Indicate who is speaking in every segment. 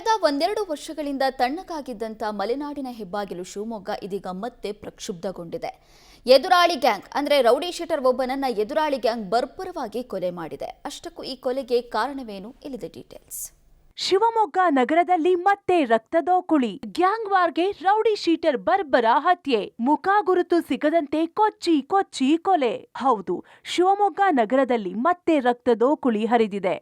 Speaker 1: ಕಳೆದ ಒಂದೆರಡು ವರ್ಷಗಳಿಂದ ತಣ್ಣಗಾಗಿದ್ದಂಥ ಮಲೆನಾಡಿನ ಹೆಬ್ಬಾಗಿಲು ಶಿವಮೊಗ್ಗ ಇದೀಗ ಮತ್ತೆ ಪ್ರಕ್ಷುಬ್ಧಗೊಂಡಿದೆ. ಎದುರಾಳಿ ಗ್ಯಾಂಗ್ ಅಂದ್ರೆ ರೌಡಿ ಶೀಟರ್ ಒಬ್ಬನನ್ನ ಎದುರಾಳಿ ಗ್ಯಾಂಗ್ ಬರ್ಬರವಾಗಿ ಕೊಲೆ ಮಾಡಿದೆ. ಅಷ್ಟಕ್ಕೂ ಈ ಕೊಲೆಗೆ ಕಾರಣವೇನು? ಇಲ್ಲಿದೆ ಡೀಟೇಲ್ಸ್.
Speaker 2: ಶಿವಮೊಗ್ಗ ನಗರದಲ್ಲಿ ಮತ್ತೆ ರಕ್ತದೋಕುಳಿ. ಗ್ಯಾಂಗ್ ವಾರ್ಗೆ ರೌಡಿ ಶೀಟರ್ ಬರ್ಬರ ಹತ್ಯೆ. ಮುಖ ಗುರುತು ಸಿಗದಂತೆ ಕೊಚ್ಚಿ ಕೊಲೆ. ಹೌದು, ಶಿವಮೊಗ್ಗ ನಗರದಲ್ಲಿ ಮತ್ತೆ ರಕ್ತದೋಕುಳಿ ಹರಿದಿದೆ.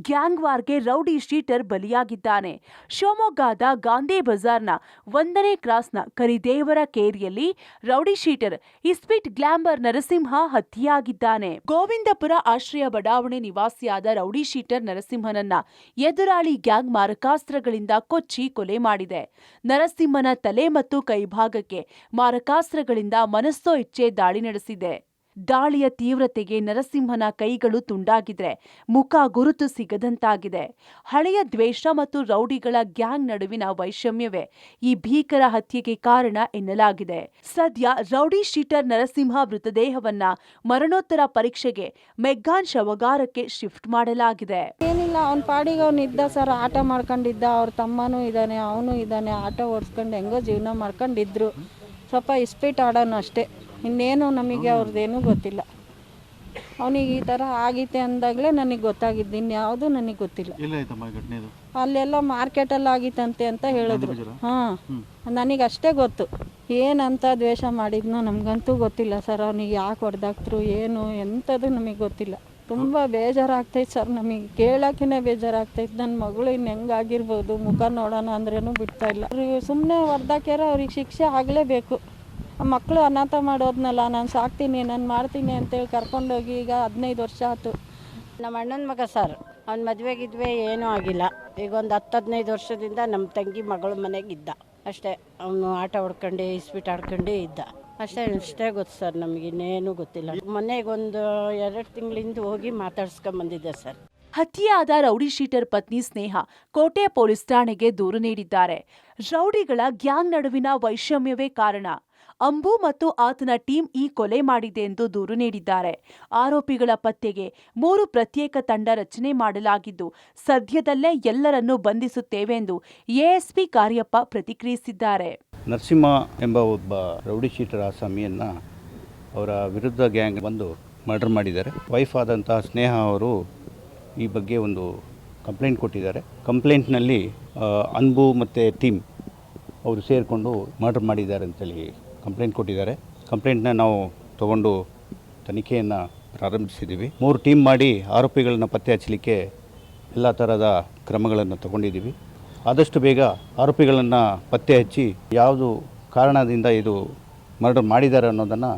Speaker 2: ಗ್ಯಾಂಗ್ ವಾರ್ಗೆ ರೌಡಿ ಶೀಟರ್ ಬಲಿಯಾಗಿದ್ದಾನೆ. ಶಿವಮೊಗ್ಗದ ಗಾಂಧಿ ಬಜಾರ್ನ 1ನೇ ಕ್ರಾಸ್ನ ಕರಿದೇವರ ಕೇರಿಯಲ್ಲಿ ರೌಡಿ ಶೀಟರ್ ಇಸ್ಪಿಟ್ ಗ್ಲಾಂಬರ್ ನರಸಿಂಹ ಹತ್ಯೆಯಾಗಿದ್ದಾನೆ. ಗೋವಿಂದಪುರ ಆಶ್ರಯ ಬಡಾವಣೆ ನಿವಾಸಿಯಾದ ರೌಡಿ ಶೀಟರ್ ನರಸಿಂಹನನ್ನ ಎದುರಾಳಿ ಗ್ಯಾಂಗ್ ಮಾರಕಾಸ್ತ್ರಗಳಿಂದ ಕೊಚ್ಚಿ ಕೊಲೆ ಮಾಡಿದೆ. ನರಸಿಂಹನ ತಲೆ ಮತ್ತು ಕೈಭಾಗಕ್ಕೆ ಮಾರಕಾಸ್ತ್ರಗಳಿಂದ ಮನಸೋ ಇಚ್ಛೆ ದಾಳಿ ನಡೆಸಿದೆ. ದಾಳಿಯ ತೀವ್ರತೆಗೆ ನರಸಿಂಹನ ಕೈಗಳು ತುಂಡಾಗಿದ್ರೆ, ಮುಖ ಗುರುತು ಸಿಗದಂತಾಗಿದೆ. ಹಳೆಯ ದ್ವೇಷ ಮತ್ತು ರೌಡಿಗಳ ಗ್ಯಾಂಗ್ ನಡುವಿನ ವೈಷಮ್ಯವೇ ಈ ಭೀಕರ ಹತ್ಯೆಗೆ ಕಾರಣ ಎನ್ನಲಾಗಿದೆ. ಸದ್ಯ ರೌಡಿ ಶೀಟರ್ ನರಸಿಂಹ ಮೃತದೇಹವನ್ನ ಮರಣೋತ್ತರ ಪರೀಕ್ಷೆಗೆ ಮೆಗ್ಗಾನ್ ಶವಗಾರಕ್ಕೆ ಶಿಫ್ಟ್ ಮಾಡಲಾಗಿದೆ.
Speaker 3: ಏನಿಲ್ಲ, ಅವನ ಪಾಡಿಗೆ ಅವನು ಇದ್ದ ಸರ್, ಆಟ ಮಾಡ್ಕೊಂಡಿದ್ದ. ಅವ್ರ ತಮ್ಮನೂ ಇದ್ದಾನೆ, ಅವನು ಇದ್ದಾನೆ, ಆಟ ಓಡಿಸ್ಕೊಂಡು ಹೆಂಗೋ ಜೀವನ ಮಾಡ್ಕೊಂಡಿದ್ರು. ಸ್ವಲ್ಪ ಇಸ್ಪೀಟ್ ಆಡೋನು ಅಷ್ಟೇ, ಇನ್ನೇನು ನಮಗೆ ಅವ್ರದ್ದೇನೂ ಗೊತ್ತಿಲ್ಲ. ಅವನಿಗೆ ಈ ಥರ ಆಗೈತೆ ಅಂದಾಗಲೇ ನನಗೆ ಗೊತ್ತಾಗಿದ್ದು, ಇನ್ಯಾವುದು ನನಗೆ ಗೊತ್ತಿಲ್ಲ. ಅಲ್ಲೆಲ್ಲ ಮಾರ್ಕೆಟಲ್ಲಿ ಆಗಿತ್ತಂತೆ ಅಂತ ಹೇಳಿದ್ರು. ನನಗೆ ಅಷ್ಟೇ ಗೊತ್ತು. ಏನಂತ ದ್ವೇಷ ಮಾಡಿದ್ನೋ ನಮಗಂತೂ ಗೊತ್ತಿಲ್ಲ ಸರ್. ಅವನಿಗೆ ಯಾಕೆ ಹೊಡೆದಾಕ್ತರು ಏನು ಎಂಥದ್ದು ನಮಗೆ ಗೊತ್ತಿಲ್ಲ. ತುಂಬ ಬೇಜಾರಾಗ್ತೈತೆ ಸರ್, ನಮಗೆ ಕೇಳೋಕ್ಕೇ ಬೇಜಾರಾಗ್ತೈತೆ. ನನ್ನ ಮಗಳು ಇನ್ನು ಹೆಂಗಾಗಿರ್ಬೋದು, ಮುಖ ನೋಡೋಣ ಅಂದ್ರೂ ಬಿಡ್ತಾ ಇಲ್ಲ. ಸುಮ್ಮನೆ ಹೊಡೆದಾಕ್ಯಾರ, ಅವ್ರಿಗೆ ಶಿಕ್ಷೆ ಆಗಲೇಬೇಕು. ಮಕ್ಕಳು ಅನಾಥ ಮಾಡೋದ್ನಲ್ಲ, ನಾನು ಸಾಕ್ತೀನಿ, ನಾನು ಮಾಡ್ತೀನಿ ಅಂತೇಳಿ ಕರ್ಕೊಂಡೋಗಿ ಈಗ 15 ವರ್ಷ ಆಯ್ತು.
Speaker 4: ನಮ್ಮ ಅಣ್ಣನ ಮಗ ಸರ್, ಅವ್ನ ಮದುವೆಗಿದ್ವಿ ಏನೂ ಆಗಿಲ್ಲ. ಈಗ ಒಂದು 10-15 ವರ್ಷದಿಂದ ನಮ್ಮ ತಂಗಿ ಮಗಳ ಮನೆಗಿದ್ದ ಅಷ್ಟೇ. ಅವನು ಆಟ ಹೊಡ್ಕೊಂಡು ಇಸ್ಪೀಟ್ ಆಡ್ಕೊಂಡು ಇದ್ದ ಅಷ್ಟೇ ಗೊತ್ತು ಸರ್. ನಮಗೆ ಇನ್ನೇನು ಗೊತ್ತಿಲ್ಲ. ಮನೆಗೊಂದು 2 ತಿಂಗಳಿಂದ ಹೋಗಿ ಮಾತಾಡ್ಸ್ಕೊಂಬಂದಿದ್ದೆ ಸರ್.
Speaker 2: ಹತ್ಯೆಯಾದ ರೌಡಿ ಶೀಟರ್ ಪತ್ನಿ ಸ್ನೇಹ ಕೋಟೆ ಪೊಲೀಸ್ ಠಾಣೆಗೆ ದೂರು ನೀಡಿದ್ದಾರೆ. ರೌಡಿಗಳ ಗ್ಯಾಂಗ್ ನಡುವಿನ ವೈಷಮ್ಯವೇ ಕಾರಣ. ಅಂಬು ಮತ್ತು ಆತನ ಟೀಮ್ ಈ ಕೊಲೆ ಮಾಡಿದೆ ಎಂದು ದೂರು ನೀಡಿದ್ದಾರೆ. ಆರೋಪಿಗಳ ಪತ್ತೆಗೆ 3 ಪ್ರತ್ಯೇಕ ತಂಡ ರಚನೆ ಮಾಡಲಾಗಿದ್ದು, ಸದ್ಯದಲ್ಲೇ ಎಲ್ಲರನ್ನೂ ಬಂಧಿಸುತ್ತೇವೆ ಎಂದು ಎಎಸ್ಪಿ ಕಾರ್ಯಪ್ಪ ಪ್ರತಿಕ್ರಿಯಿಸಿದ್ದಾರೆ.
Speaker 5: ನರಸಿಂಹ ಎಂಬ ಒಬ್ಬ ರೌಡಿ ಶೀಟರ್ ಆಸಾಮಿಯನ್ನ ಅವರ ವಿರುದ್ಧ ಗ್ಯಾಂಗ್ ಬಂದು ಮರ್ಡರ್ ಮಾಡಿದ್ದಾರೆ. ವೈಫ್ ಆದಂತಹ ಸ್ನೇಹ ಅವರು ಈ ಬಗ್ಗೆ ಒಂದು ಕಂಪ್ಲೇಂಟ್ ಕೊಟ್ಟಿದ್ದಾರೆ. ಕಂಪ್ಲೇಂಟ್ನಲ್ಲಿ ಅನ್ಬು ಮತ್ತು ಟೀಮ್ ಅವರು ಸೇರಿಕೊಂಡು ಮರ್ಡರ್ ಮಾಡಿದ್ದಾರೆ ಅಂತೇಳಿ ಕಂಪ್ಲೇಂಟ್ ಕೊಟ್ಟಿದ್ದಾರೆ. ಕಂಪ್ಲೇಂಟ್ನ ನಾವು ತಗೊಂಡು ತನಿಖೆಯನ್ನು ಪ್ರಾರಂಭಿಸಿದ್ದೀವಿ. 3 ಟೀಮ್ ಮಾಡಿ ಆರೋಪಿಗಳನ್ನ ಪತ್ತೆ ಹಚ್ಚಲಿಕ್ಕೆ ಎಲ್ಲ ಥರದ ಕ್ರಮಗಳನ್ನು ತಗೊಂಡಿದ್ದೀವಿ. ಆದಷ್ಟು ಬೇಗ ಆರೋಪಿಗಳನ್ನು ಪತ್ತೆ ಹಚ್ಚಿ ಯಾವುದು ಕಾರಣದಿಂದ ಇದು ಮರ್ಡರ್ ಮಾಡಿದ್ದಾರೆ ಅನ್ನೋದನ್ನು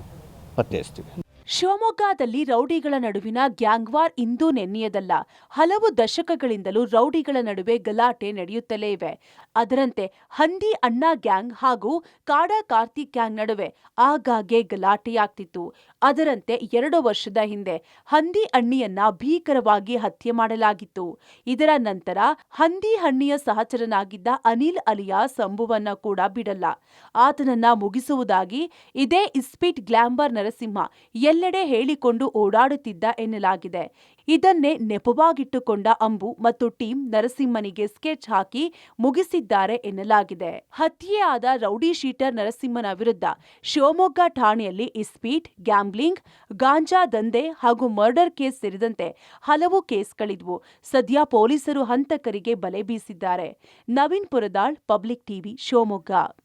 Speaker 5: ಪತ್ತೆ ಹಚ್ತೀವಿ.
Speaker 2: ಶಿವಮೊಗ್ಗದಲ್ಲಿ ರೌಡಿಗಳ ನಡುವಿನ ಗ್ಯಾಂಗ್ ವಾರ್ ಇಂದು ನೆನ್ನೆಯದಲ್ಲ. ಹಲವು ದಶಕಗಳಿಂದಲೂ ರೌಡಿಗಳ ನಡುವೆ ಗಲಾಟೆ ನಡೆಯುತ್ತಲೇ ಇವೆ. ಅದರಂತೆ ಹಂದಿ ಅಣ್ಣ ಗ್ಯಾಂಗ್ ಹಾಗೂ ಕಾಡಾ ಕಾರ್ತಿಕ್ ಗ್ಯಾಂಗ್ ನಡುವೆ ಆಗಾಗ್ಗೆ ಗಲಾಟೆಯಾಗ್ತಿತ್ತು. ಅದರಂತೆ 2 ವರ್ಷದ ಹಿಂದೆ ಹಂದಿ ಅಣ್ಣಿಯನ್ನ ಭೀಕರವಾಗಿ ಹತ್ಯೆ ಮಾಡಲಾಗಿತ್ತು. ಇದರ ನಂತರ ಹಂದಿ ಹಣ್ಣಿಯ ಸಹಚರನಾಗಿದ್ದ ಅನಿಲ್ ಅಲಿಯಾಸ್ ಅಂಬುವನ್ನ ಕೂಡ ಬಿಡಲ್ಲ. ಆತನನ್ನ ಮುಗಿಸುವುದಾಗಿ ಇದೇ ಇಸ್ಪಿಟ್ ಗ್ಲಾಂಬರ್ ನರಸಿಂಹ ಎಲ್ಲೆಡೆ ಹೇಳಿಕೊಂಡು ಓಡಾಡುತ್ತಿದ್ದ ಎನ್ನಲಾಗಿದೆ. ಇದನ್ನೇ ನೆಪವಾಗಿಟ್ಟುಕೊಂಡ ಅಂಬು ಮತ್ತು ಟೀಮ್ ನರಸಿಂಹನಿಗೆ ಸ್ಕೆಚ್ ಹಾಕಿ ಮುಗಿಸಿದ್ದಾರೆ ಎನ್ನಲಾಗಿದೆ. ಹತ್ಯೆಯಾದ ರೌಡಿ ಶೀಟರ್ ನರಸಿಂಹನ ವಿರುದ್ಧ ಶಿವಮೊಗ್ಗ ಠಾಣೆಯಲ್ಲಿ ಇಸ್ಪೀಟ್, ಗ್ಯಾಂಬ್ಲಿಂಗ್, ಗಾಂಜಾ ದಂಧೆ ಹಾಗೂ ಮರ್ಡರ್ ಕೇಸ್ ಸೇರಿದಂತೆ ಹಲವು ಕೇಸ್ಗಳಿದ್ವು. ಸದ್ಯ ಪೊಲೀಸರು ಹಂತಕರಿಗೆ ಬಲೆ ಬೀಸಿದ್ದಾರೆ. Naveen Puradal, public TV, Shivamogga.